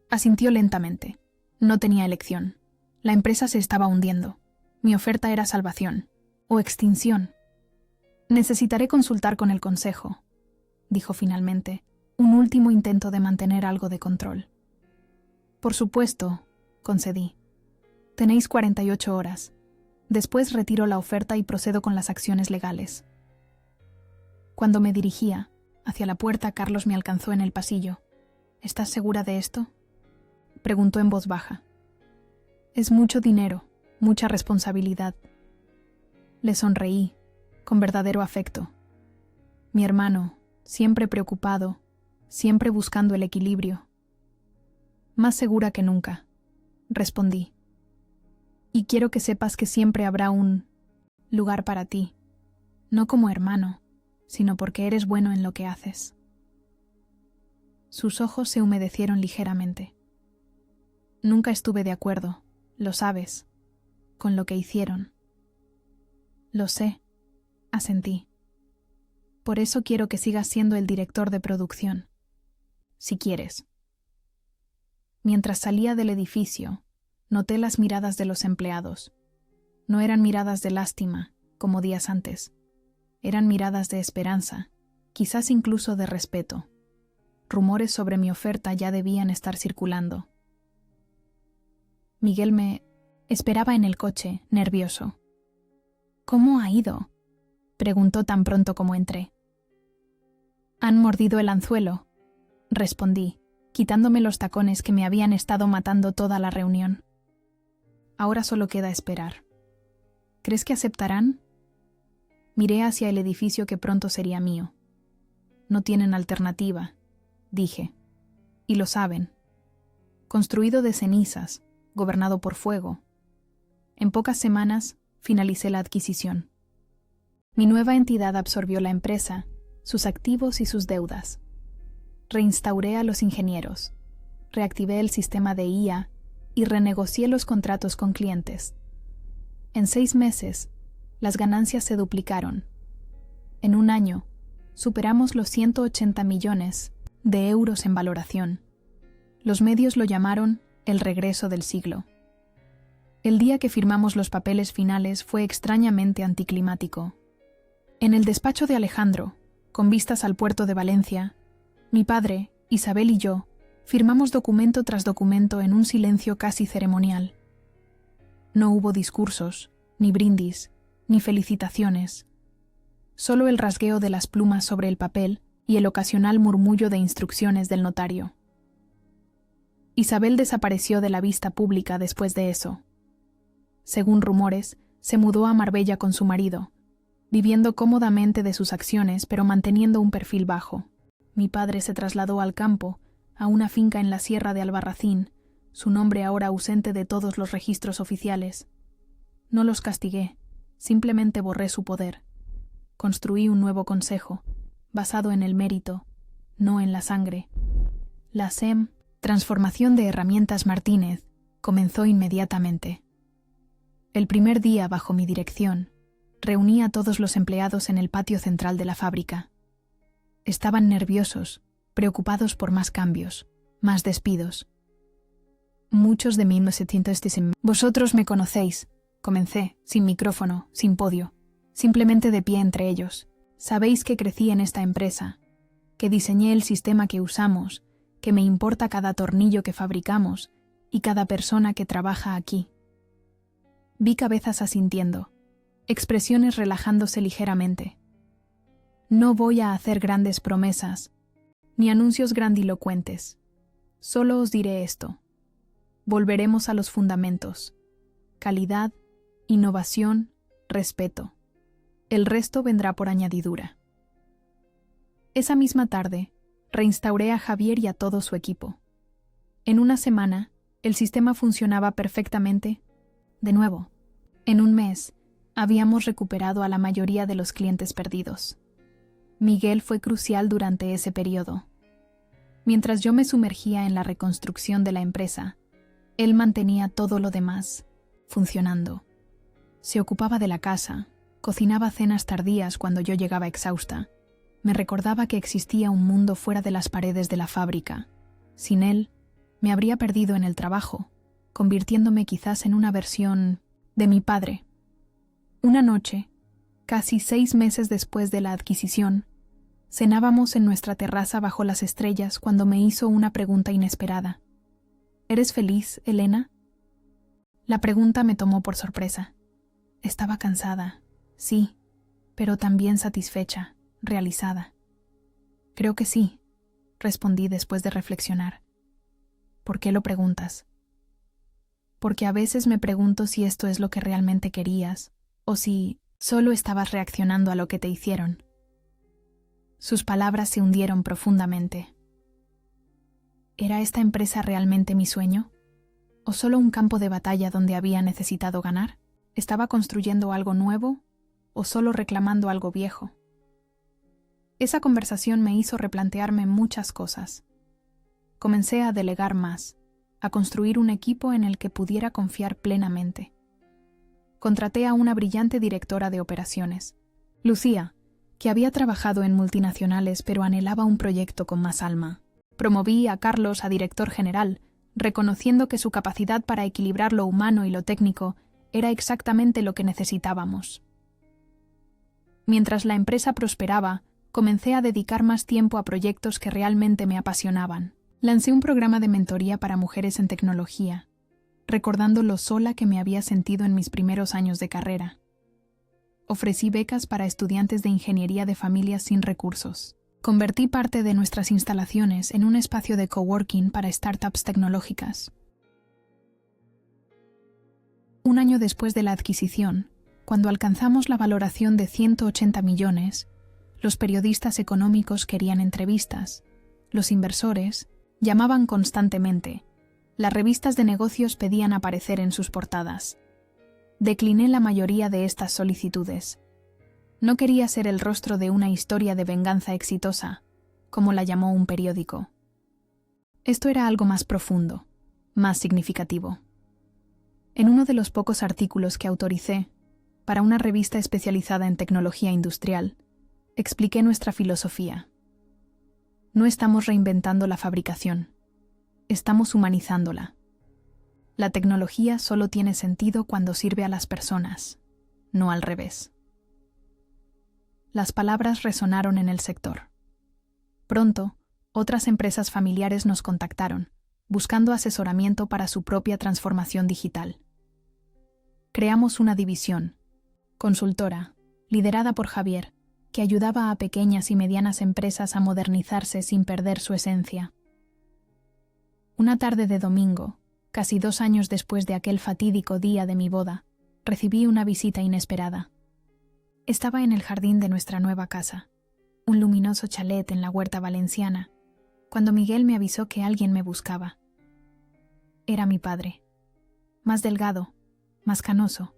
Asintió lentamente. No tenía elección. La empresa se estaba hundiendo. Mi oferta era salvación o extinción. Necesitaré consultar con el consejo, dijo finalmente, un último intento de mantener algo de control. Por supuesto, concedí. Tenéis 48 horas. Después retiro la oferta y procedo con las acciones legales. Cuando me dirigía hacia la puerta, Carlos me alcanzó en el pasillo. ¿Estás segura de esto?, preguntó en voz baja. Es mucho dinero, mucha responsabilidad. Le sonreí, con verdadero afecto. Mi hermano, siempre preocupado, siempre buscando el equilibrio. Más segura que nunca, respondí. Y quiero que sepas que siempre habrá un lugar para ti, no como hermano, sino porque eres bueno en lo que haces. Sus ojos se humedecieron ligeramente. Nunca estuve de acuerdo, lo sabes, con lo que hicieron. Lo sé, asentí. Por eso quiero que sigas siendo el director de producción, si quieres. Mientras salía del edificio, noté las miradas de los empleados. No eran miradas de lástima, como días antes. Eran miradas de esperanza, quizás incluso de respeto. Rumores sobre mi oferta ya debían estar circulando. Miguel me esperaba en el coche, nervioso. ¿Cómo ha ido?, preguntó tan pronto como entré. Han mordido el anzuelo, respondí, quitándome los tacones que me habían estado matando toda la reunión. Ahora solo queda esperar. ¿Crees que aceptarán? Miré hacia el edificio que pronto sería mío. No tienen alternativa, dije. Y lo saben. Construido de cenizas, gobernado por fuego. En pocas semanas finalicé la adquisición. Mi nueva entidad absorbió la empresa, sus activos y sus deudas. Reinstauré a los ingenieros, reactivé el sistema de IA y renegocié los contratos con clientes. En 6 meses, las ganancias se duplicaron. En un año, superamos los 180 millones de euros en valoración. Los medios lo llamaron el regreso del siglo. El día que firmamos los papeles finales fue extrañamente anticlimático. En el despacho de Alejandro, con vistas al puerto de Valencia, mi padre, Isabel y yo firmamos documento tras documento en un silencio casi ceremonial. No hubo discursos, ni brindis, ni felicitaciones. Solo el rasgueo de las plumas sobre el papel y el ocasional murmullo de instrucciones del notario. Isabel desapareció de la vista pública después de eso. Según rumores, se mudó a Marbella con su marido, viviendo cómodamente de sus acciones pero manteniendo un perfil bajo. Mi padre se trasladó al campo, a una finca en la sierra de Albarracín, su nombre ahora ausente de todos los registros oficiales. No los castigué, simplemente borré su poder. Construí un nuevo consejo, basado en el mérito, no en la sangre. La SEM, Transformación de Herramientas Martínez, comenzó inmediatamente. El primer día, bajo mi dirección, reuní a todos los empleados en el patio central de la fábrica. Estaban nerviosos, preocupados por más cambios, más despidos. Muchos de mí no se sienten. Vosotros me conocéis, comencé, sin micrófono, sin podio, simplemente de pie entre ellos. Sabéis que crecí en esta empresa, que diseñé el sistema que usamos, que me importa cada tornillo que fabricamos y cada persona que trabaja aquí. Vi cabezas asintiendo, expresiones relajándose ligeramente. No voy a hacer grandes promesas, ni anuncios grandilocuentes. Solo os diré esto. Volveremos a los fundamentos. Calidad, innovación, respeto. El resto vendrá por añadidura. Esa misma tarde, reinstauré a Javier y a todo su equipo. En una semana, el sistema funcionaba perfectamente. De nuevo, en un mes, habíamos recuperado a la mayoría de los clientes perdidos. Miguel fue crucial durante ese periodo. Mientras yo me sumergía en la reconstrucción de la empresa, él mantenía todo lo demás funcionando. Se ocupaba de la casa, cocinaba cenas tardías cuando yo llegaba exhausta. Me recordaba que existía un mundo fuera de las paredes de la fábrica. Sin él, me habría perdido en el trabajo, convirtiéndome quizás en una versión de mi padre. Una noche, casi 6 meses después de la adquisición, cenábamos en nuestra terraza bajo las estrellas cuando me hizo una pregunta inesperada. ¿Eres feliz, Elena? La pregunta me tomó por sorpresa. Estaba cansada, sí, pero también satisfecha, realizada. Creo que sí, respondí después de reflexionar. ¿Por qué lo preguntas? Porque a veces me pregunto si esto es lo que realmente querías, o si solo estabas reaccionando a lo que te hicieron. Sus palabras se hundieron profundamente. ¿Era esta empresa realmente mi sueño? ¿O solo un campo de batalla donde había necesitado ganar? ¿Estaba construyendo algo nuevo o solo reclamando algo viejo? Esa conversación me hizo replantearme muchas cosas. Comencé a delegar más, a construir un equipo en el que pudiera confiar plenamente. Contraté a una brillante directora de operaciones, Lucía, que había trabajado en multinacionales pero anhelaba un proyecto con más alma. Promoví a Carlos a director general, reconociendo que su capacidad para equilibrar lo humano y lo técnico era exactamente lo que necesitábamos. Mientras la empresa prosperaba, comencé a dedicar más tiempo a proyectos que realmente me apasionaban. Lancé un programa de mentoría para mujeres en tecnología, recordando lo sola que me había sentido en mis primeros años de carrera. Ofrecí becas para estudiantes de ingeniería de familias sin recursos. Convertí parte de nuestras instalaciones en un espacio de coworking para startups tecnológicas. Un año después de la adquisición, cuando alcanzamos la valoración de 180 millones, los periodistas económicos querían entrevistas, los inversores llamaban constantemente, las revistas de negocios pedían aparecer en sus portadas. Decliné la mayoría de estas solicitudes. No quería ser el rostro de una historia de venganza exitosa, como la llamó un periódico. Esto era algo más profundo, más significativo. En uno de los pocos artículos que autoricé, para una revista especializada en tecnología industrial, expliqué nuestra filosofía. No estamos reinventando la fabricación, estamos humanizándola. La tecnología solo tiene sentido cuando sirve a las personas, no al revés. Las palabras resonaron en el sector. Pronto, otras empresas familiares nos contactaron, buscando asesoramiento para su propia transformación digital. Creamos una división, consultora, liderada por Javier, que ayudaba a pequeñas y medianas empresas a modernizarse sin perder su esencia. Una tarde de domingo, casi 2 años después de aquel fatídico día de mi boda, recibí una visita inesperada. Estaba en el jardín de nuestra nueva casa, un luminoso chalet en la huerta valenciana, cuando Miguel me avisó que alguien me buscaba. Era mi padre, más delgado, más canoso,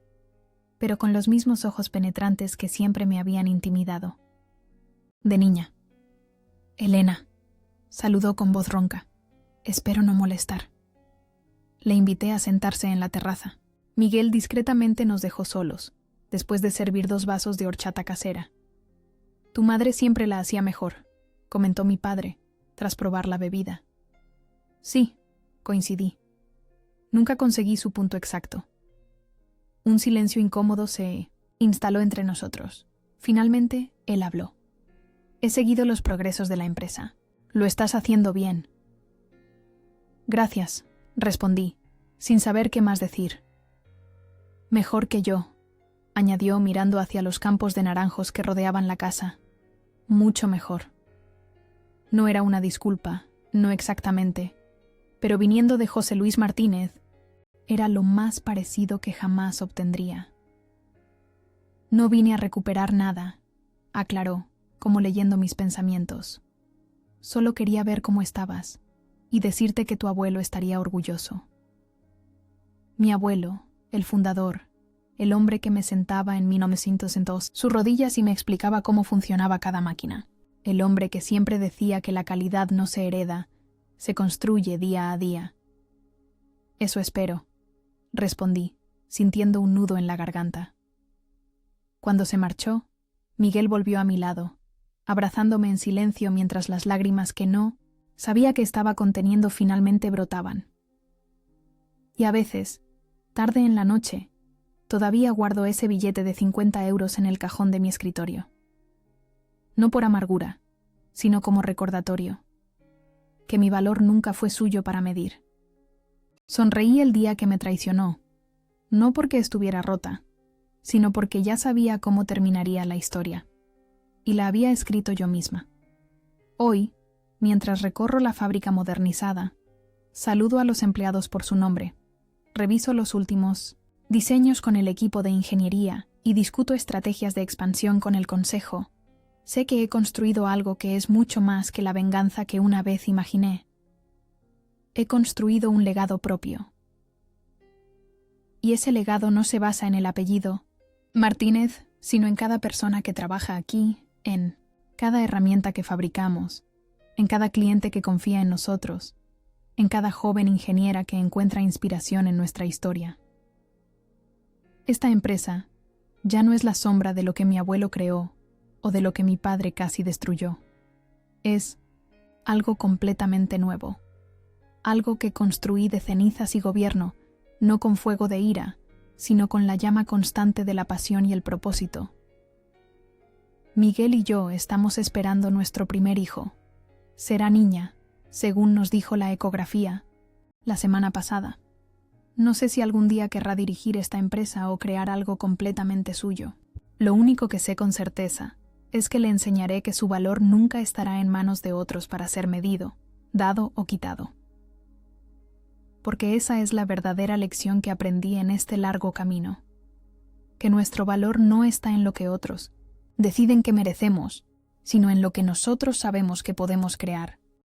pero con los mismos ojos penetrantes que siempre me habían intimidado. De niña. Elena, saludó con voz ronca. Espero no molestar. Le invité a sentarse en la terraza. Miguel discretamente nos dejó solos, después de servir 2 vasos de horchata casera. Tu madre siempre la hacía mejor, comentó mi padre, tras probar la bebida. Sí, coincidí. Nunca conseguí su punto exacto. Un silencio incómodo se instaló entre nosotros. Finalmente, él habló. He seguido los progresos de la empresa. Lo estás haciendo bien. Gracias, respondí, sin saber qué más decir. Mejor que yo, añadió mirando hacia los campos de naranjos que rodeaban la casa. Mucho mejor. No era una disculpa, no exactamente, pero viniendo de José Luis Martínez, era lo más parecido que jamás obtendría. No vine a recuperar nada, aclaró, como leyendo mis pensamientos. Solo quería ver cómo estabas y decirte que tu abuelo estaría orgulloso. Mi abuelo, el fundador, el hombre que me sentaba en 1902 sus rodillas y me explicaba cómo funcionaba cada máquina. El hombre que siempre decía que la calidad no se hereda, se construye día a día. Eso espero, respondí, sintiendo un nudo en la garganta. Cuando se marchó, Miguel volvió a mi lado, abrazándome en silencio mientras las lágrimas que no sabía que estaba conteniendo finalmente brotaban. Y a veces, tarde en la noche, todavía guardo ese billete de 50 euros en el cajón de mi escritorio. No por amargura, sino como recordatorio, que mi valor nunca fue suyo para medir. Sonreí el día que me traicionó, no porque estuviera rota, sino porque ya sabía cómo terminaría la historia, y la había escrito yo misma. Hoy, mientras recorro la fábrica modernizada, saludo a los empleados por su nombre, reviso los últimos diseños con el equipo de ingeniería y discuto estrategias de expansión con el consejo. Sé que he construido algo que es mucho más que la venganza que una vez imaginé. he construido un legado propio. Y ese legado no se basa en el apellido Martínez, sino en cada persona que trabaja aquí, en cada herramienta que fabricamos, en cada cliente que confía en nosotros, en cada joven ingeniera que encuentra inspiración en nuestra historia. Esta empresa ya no es la sombra de lo que mi abuelo creó o de lo que mi padre casi destruyó. Es algo completamente nuevo, algo que construí de cenizas y gobierno, no con fuego de ira, sino con la llama constante de la pasión y el propósito. Miguel y yo estamos esperando nuestro primer hijo. Será niña, según nos dijo la ecografía la semana pasada. No sé si algún día querrá dirigir esta empresa o crear algo completamente suyo. Lo único que sé con certeza es que le enseñaré que su valor nunca estará en manos de otros para ser medido, dado o quitado. Porque esa es la verdadera lección que aprendí en este largo camino. Que nuestro valor no está en lo que otros deciden que merecemos, sino en lo que nosotros sabemos que podemos crear.